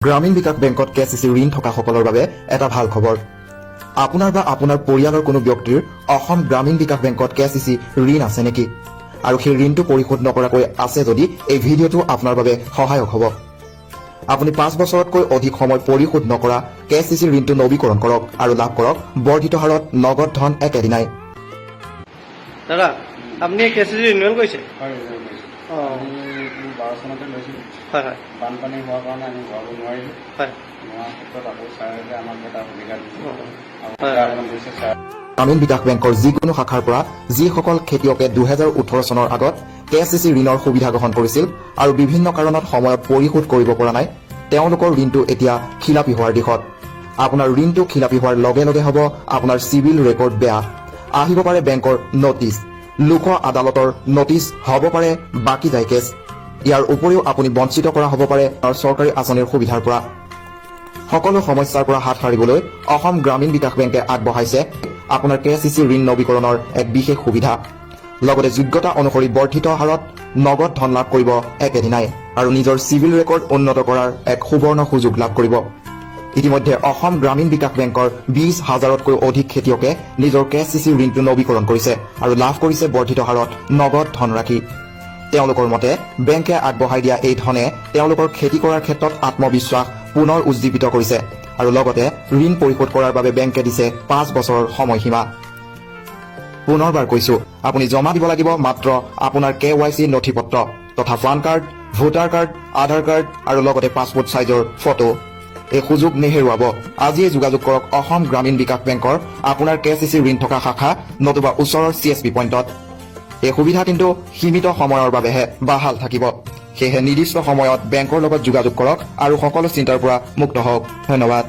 গ্ৰামীণ বিকাশ বেংকত কেচিচি ঋণ থকা সকলৰ বাবে এটা ভাল খবৰ। আপোনাৰ বা আপোনাৰ পৰিয়ালৰ কোনো ব্যক্তিৰ অসম গ্ৰামীণ বিকাশ বেংকত কেচিচি ঋণ আছে নেকি, আৰু সেই ঋণটো পৰিশোধ নকৰাকৈ আছে যদি এই ভিডিঅ'টো আপোনাৰ বাবে সহায়ক হ'ব। আপুনি 5 বছৰতকৈ অধিক সময় পৰিশোধ নকৰা কেচিচি ঋণটো নৱীকৰণ কৰক আৰু লাভ কৰক বৰ্ধিত হাৰত নগদ ধন একেদিনাই। দাদা আপুনি কেচিচি ৰিনিউৱেল কৰিছে? হয়, আমি 12 চনতে লৈছিলোঁ। হয় হয় বানপানী হোৱাৰ কাৰণে আমি ভৰাব নোৱাৰিলোঁ। হয় নোহোৱাৰ ক্ষেত্ৰত আকৌ ছাৰে আমাক এটা সুবিধা দিছে। হয়। আবেদন কৰিছে ছাৰ। গ্ৰামীণ বিকাশ বেংকৰ যিকোনো শাখাৰ পৰা যিসকল খেতিয়কে 2018 চনৰ আগত কেচিচি ঋণৰ সুবিধা গ্ৰহণ কৰিছিল আৰু বিভিন্ন কাৰণত সময়ত পৰিশোধ কৰিব পৰা নাই, তেওঁলোকৰ ঋণটো এতিয়া খিলাপি হোৱাৰ দিশত। আপোনাৰ ঋণটো খিলাপি হোৱাৰ লগে লগে হ'ব আপোনাৰ চিভিল ৰেকৰ্ড বেয়া, আহিব পাৰে বেংকৰ নটিচ, লোক আদালতৰ নটিচ, হ'ব পাৰে বাকী যায় কেছ। ইয়াৰ উপৰিও আপুনি বঞ্চিত কৰা হ'ব পাৰে চৰকাৰী আঁচনিৰ সুবিধাৰ পৰা। সকলো সমস্যাৰ পৰা হাত সাৰিবলৈ অসম গ্ৰামীণ বিকাশ বেংকে আগবঢ়াইছে আপোনাৰ কেচিচি ঋণ নৱীকৰণৰ এক বিশেষ সুবিধা। লগতে যোগ্যতা অনুসৰি বৰ্ধিত হাৰত নগদ ধন লাভ কৰিব একেদিনাই আৰু নিজৰ চিভিল ৰেকৰ্ড উন্নত কৰাৰ এক সুবৰ্ণ সুযোগ লাভ কৰিব। ইতিমধ্যে অসম গ্ৰামীণ বিকাশ বেংকৰ 20,000তকৈ অধিক খেতিয়কে নিজৰ কেচিচি ঋণটো নৱীকৰণ কৰিছে আৰু লাভ কৰিছে বৰ্ধিত হাৰত নগদ ধনৰাশি। তেওঁলোকৰ মতে বেংকে আগবঢ়াই দিয়া এই ধনে তেওঁলোকৰ খেতি কৰাৰ ক্ষেত্ৰত আত্মবিশ্বাস পুনৰ উজ্জীৱিত কৰিছে আৰু লগতে ঋণ পৰিশোধ কৰাৰ বাবে বেংকে দিছে 5 বছৰৰ সময়সীমা। পুনৰবাৰ কৈছো, আপুনি জমা দিব লাগিব মাত্ৰ আপোনাৰ KYC নথিপত্ৰ তথা পান কাৰ্ড, ভোটাৰ কাৰ্ড, আধাৰ কাৰ্ড আৰু লগতে পাছপোৰ্ট চাইজৰ ফটো। এই সুযোগ নেহেৰুৱাব। আজিয়ে যোগাযোগ কৰক অসম গ্ৰামীণ বিকাশ বেংকৰ আপোনাৰ কেচিচি ঋণ থকা শাখা নতুবা ওচৰৰ CSP পইণ্টত। এই সুবিধা কিন্তু সীমিত সময়ৰ বাবেহে বাহাল থাকিব। সেয়েহে নিৰ্দিষ্ট সময়ত বেংকৰ লগত যোগাযোগ কৰক আৰু সকলো চিন্তাৰ পৰা মুক্ত হওক। ধন্যবাদ।